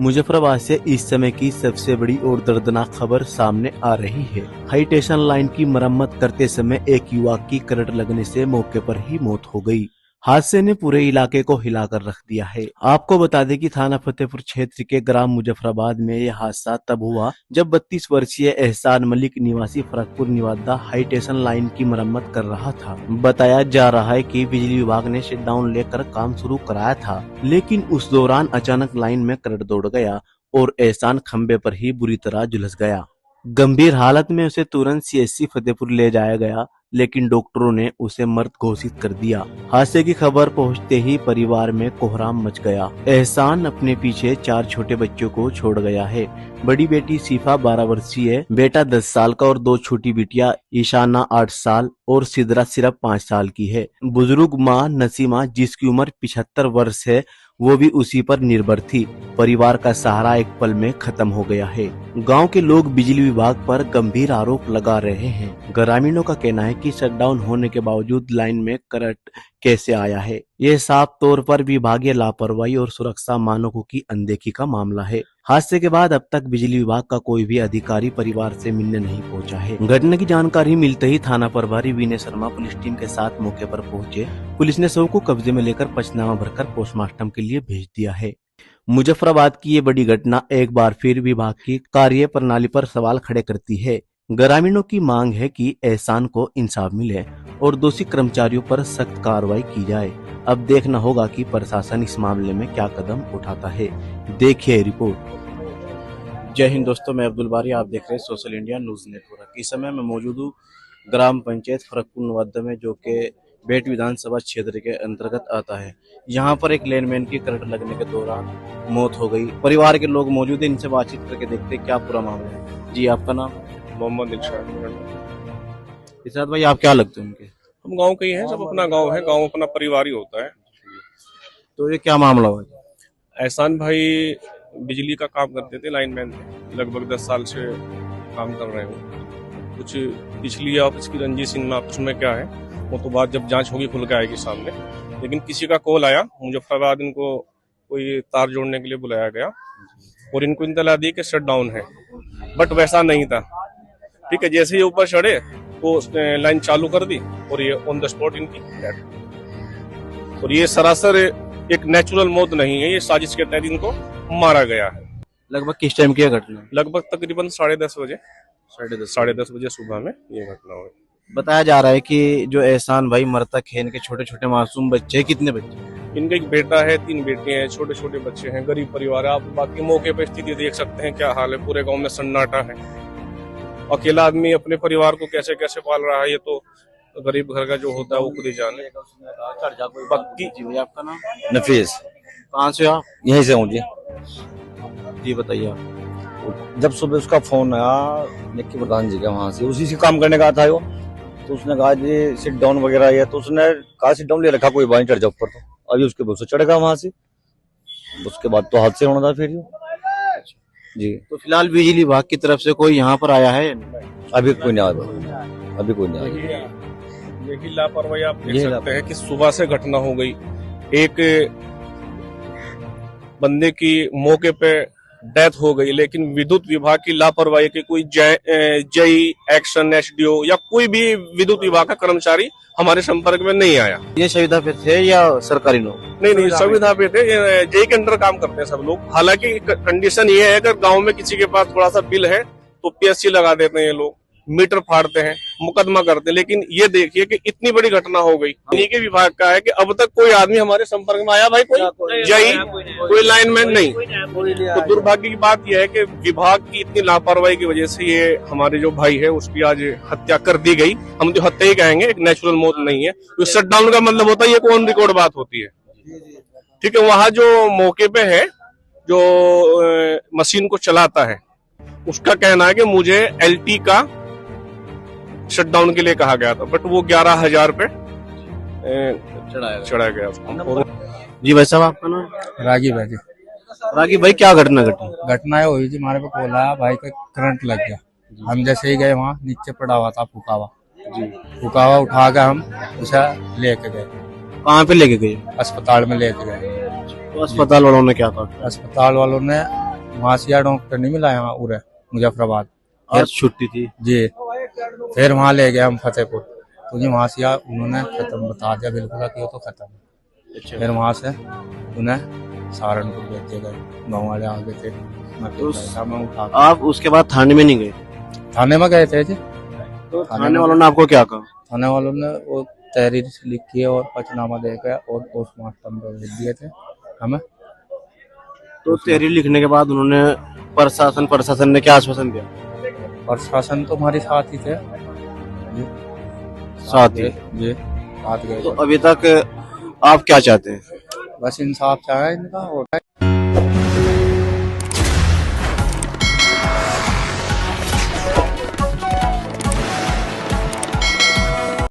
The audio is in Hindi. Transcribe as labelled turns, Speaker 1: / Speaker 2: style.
Speaker 1: मुजफ्फराबाद से इस समय की सबसे बड़ी और दर्दनाक खबर सामने आ रही है। हाई टेंशन लाइन की मरम्मत करते समय एक युवक की करंट लगने से मौके पर ही मौत हो गई। हादसे ने पूरे इलाके को हिलाकर रख दिया है। आपको बता दें कि थाना फतेहपुर क्षेत्र के ग्राम मुजफ्फराबाद में यह हादसा तब हुआ जब 32 वर्षीय एहसान मलिक निवासी Farakpur Niwada high tension line की मरम्मत कर रहा था। बताया जा रहा है कि बिजली विभाग ने शटडाउन लेकर काम शुरू कराया था, लेकिन उस दौरान अचानक लाइन में करंट दौड़ गया और एहसान खंबे पर ही बुरी तरह झुलस गया। गंभीर हालत में उसे तुरंत सीएचसी फतेहपुर ले जाया गया, लेकिन डॉक्टरों ने उसे मृत घोषित कर दिया। हादसे की खबर पहुंचते ही परिवार में कोहराम मच गया। एहसान अपने पीछे 4 छोटे बच्चों को छोड़ गया है। बड़ी बेटी सीफा 12 वर्षीय, बेटा 10 साल का और 2 छोटी बेटियां ईशाना 8 साल और सिदरा सिर्फ 5 साल की है। बुजुर्ग माँ नसीमा, जिसकी उम्र 75 वर्ष है, वो भी उसी पर निर्भर थी। परिवार का सहारा एक पल में खत्म हो गया है। गांव के लोग बिजली विभाग पर गंभीर आरोप लगा रहे हैं। ग्रामीणों का कहना है कि शटडाउन होने के बावजूद लाइन में करंट कैसे आया है। यह साफ तौर पर विभागीय लापरवाही और सुरक्षा मानकों की अनदेखी का मामला है। हादसे के बाद अब तक बिजली विभाग का कोई भी अधिकारी परिवार से मिलने नहीं पहुंचा है। घटना की जानकारी मिलते ही थाना प्रभारी विनय शर्मा पुलिस टीम के साथ मौके पर पहुंचे। पुलिस ने शव को कब्जे में लेकर पंचनामा भरकर पोस्टमार्टम के लिए भेज दिया है। मुजफ्फराबाद की ये बड़ी घटना एक बार फिर विभाग की कार्य प्रणाली पर सवाल खड़े करती है। ग्रामीणों की मांग है कि एहसान को इंसाफ मिले और दोषी कर्मचारियों पर सख्त कार्रवाई की जाए। अब देखना होगा कि प्रशासन इस मामले में क्या कदम उठाता है। देखिए रिपोर्ट। जय हिंद दोस्तों, मैं अब्दुल बारी, आप देख रहे हैं सोशल इंडिया न्यूज नेटवर्क। इस समय मैं मौजूद हूँ ग्राम पंचायत फरकपुर निवादा में, जो कि बेट विधानसभा क्षेत्र के अंतर्गत आता है। यहाँ पर एक लाइनमैन की करंट लगने के दौरान मौत हो गई। परिवार के लोग मौजूद हैं, इनसे बातचीत करके देखते हैं क्या पूरा मामला है। जी, आपका नाम?
Speaker 2: मोहम्मद इरशाद।
Speaker 1: इरशाद भाई, आप क्या लगते हैं उनके?
Speaker 2: हम गांव के ही हैं, सब अपना गांव है, गांव अपना परिवार ही होता है।
Speaker 1: तो ये क्या मामला हुआ?
Speaker 2: एहसान भाई बिजली का काम करते थे, लाइनमैन थे, लगभग 10 साल से काम कर रहे हो। कुछ पिछली ऑफिस की रंजिश इनमें आपस में क्या है वो तो बात जब जांच होगी खुल के आएगी सामने। लेकिन किसी का कॉल आया मुजफ्फराबाद, इनको कोई तार जोड़ने के लिए बुलाया गया और इनको इत्तला दी कि शट डाउन है, बट वैसा नहीं था। ठीक है, जैसे ही ऊपर चढ़े तो उसने लाइन चालू कर दी और ये ऑन द स्पॉट इनकी डेथ। और ये सरासर एक नेचुरल मौत नहीं है, ये साजिश के तहत इनको मारा गया है।
Speaker 1: लगभग किस टाइम की घटना?
Speaker 2: लगभग तकरीबन 10:30 बजे, 10:30 बजे सुबह में ये घटना हुई।
Speaker 1: बताया जा रहा है कि जो एहसान भाई मृतक है, इनके छोटे छोटे मासूम बच्चे हैं। कितने बच्चे?
Speaker 2: इनका एक बेटा है, 3 बेटे हैं, छोटे छोटे बच्चे हैं, गरीब परिवार है। आप बाकी मौके पे स्थिति देख सकते हैं क्या हाल है। पूरे गांव में सन्नाटा है। अकेला आदमी अपने परिवार को कैसे कैसे पाल रहा है, ये तो गरीब घर का जो होता है वो खुद ही जाने। बाकी
Speaker 1: आपका नाम?
Speaker 3: नफीस।
Speaker 1: कहाँ से आप?
Speaker 3: यहीं से हूँ जी।
Speaker 1: जी बताइए आप।
Speaker 3: जब सुबह उसका फोन आया निक्की प्रधान जी का, वहां से उसी से काम करने का था वो, तो उसने कहा जी सिट डाउन वगैरह है, तो उसने कहा सिट डाउन ले रखा, कोई बात नहीं, चढ़ जाओ ऊपर। तो अभी उसके बहुत चढ़ गया वहां से। उसके बाद तो हादसे होना था फिर जी।
Speaker 1: तो फिलहाल बिजली विभाग की तरफ से कोई यहाँ पर आया है?
Speaker 3: अभी कोई नहीं आया, अभी कोई नहीं आया।
Speaker 2: यही लापरवाही आप देख सकते हैं कि सुबह से घटना हो गई। एक बंदे की मौके पे डेथ हो गई, लेकिन विद्युत विभाग की लापरवाही के कोई जेई, एक्शन, एसडीओ या कोई भी विद्युत विभाग का कर्मचारी हमारे संपर्क में नहीं आया।
Speaker 1: ये सुविधा पे थे या सरकारी लोग?
Speaker 2: नहीं, संविधा पे थे। जेई के अंडर काम करते हैं सब लोग। हालांकि कंडीशन ये है, अगर गांव में किसी के पास थोड़ा सा बिल है तो पीएससी लगा देते हैं ये लोग, मीटर फाड़ते हैं, मुकदमा करते हैं। लेकिन ये देखिए कि इतनी बड़ी घटना हो गई। इन्हीं के विभाग का है कि अब तक कोई आदमी हमारे संपर्क में आया भाई, कोई जेई, कोई लाइनमैन नहीं। तो दुर्भाग्य की बात यह है कि विभाग की इतनी लापरवाही की वजह से ये हमारे जो भाई है उसकी आज हत्या कर दी गई। हम जो हत्या ही कहेंगे, एक नेचुरल मौत नहीं है। तो शटडाउन का मतलब होता है ये ऑन रिकॉर्ड बात होती है। ठीक है, वहां जो मौके पे है, जो मशीन को चलाता है, उसका कहना है कि मुझे एलटी का शटडाउन के लिए कहा गया था, बट वो 11,000 पे चढ़ा गया उसको।
Speaker 1: जी भाई साहब, आपका नाम?
Speaker 4: रागी भाई जी।
Speaker 1: रागी भाई, क्या घटना घटी?
Speaker 4: घटना हुई जी, हमारे पे कॉल आया, भाई का करंट लग गया। हम जैसे ही गए वहाँ, नीचे पड़ा हुआ था फुकावा जी। फुकावा उठा के हम उसे लेके गए।
Speaker 1: कहाँ पे लेके गए?
Speaker 4: अस्पताल में लेके गए।
Speaker 1: तो अस्पताल वालों ने क्या कहा?
Speaker 4: अस्पताल वालों ने वहाँ से यार डॉक्टर नहीं मिला यहाँ उरे मुजफ्फराबाद।
Speaker 1: आज छुट्टी थी।
Speaker 4: जी फिर वहाँ ले गए हम फतेहपुर, तो जी वहाँ से यार उन्होंने खत्म बता दिया बिल्कुल कि वो तो खत्म है।
Speaker 1: अच्छा।
Speaker 4: फिर वहाँ से उन्हें सहारनपुर भेज दिए गए, गाँव वाले आ गए थे, मैं
Speaker 1: तो
Speaker 4: उठा के
Speaker 1: आप उसके बाद थाने में नहीं गए?
Speaker 4: थाने में गए थे जी।
Speaker 1: तो थाने वालों ने आपको क्या कहा?
Speaker 4: थाने वालों ने वो तहरीर लिख के और पंचनामा दे के और पोस्टमार्टम पे भेज दिए थे हमें।
Speaker 1: तो तहरीर लिखने के बाद उन्होंने प्रशासन ने क्या आश्वासन दिया?
Speaker 4: प्रशासन तो हमारे साथ ही थे जी,
Speaker 1: साथ ही।
Speaker 4: जी साथ गए।
Speaker 1: तो अभी तक आप क्या चाहते हैं?
Speaker 4: बस इंसाफ चाहे इनका और